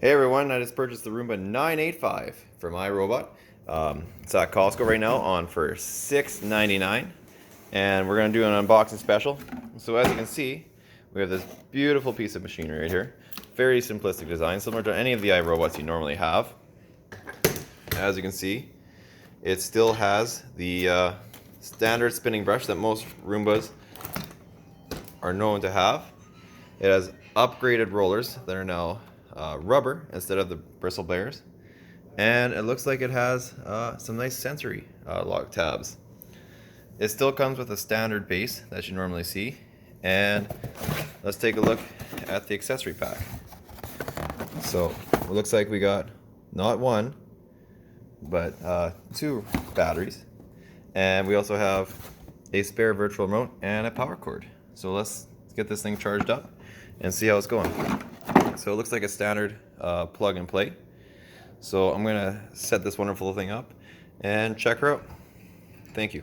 Hey everyone, I just purchased the Roomba 985 from iRobot. It's at Costco right now on for $6.99, and we're going to do an unboxing special. So as you can see, we have this beautiful piece of machinery right here. Very simplistic design, similar to any of the iRobots you normally have. As you can see, it still has the standard spinning brush that most Roombas are known to have. It has upgraded rollers that are now rubber instead of the bristle bears, and it looks like it has some nice sensory lock tabs. It still comes with a standard base that you normally see, and let's take a look at the accessory pack. So it looks like we got not one but two batteries, and we also have a spare virtual remote and a power cord. So let's get this thing charged up and see how it's going. So it looks like a standard plug and play. So I'm gonna set this wonderful thing up and check her out. Thank you.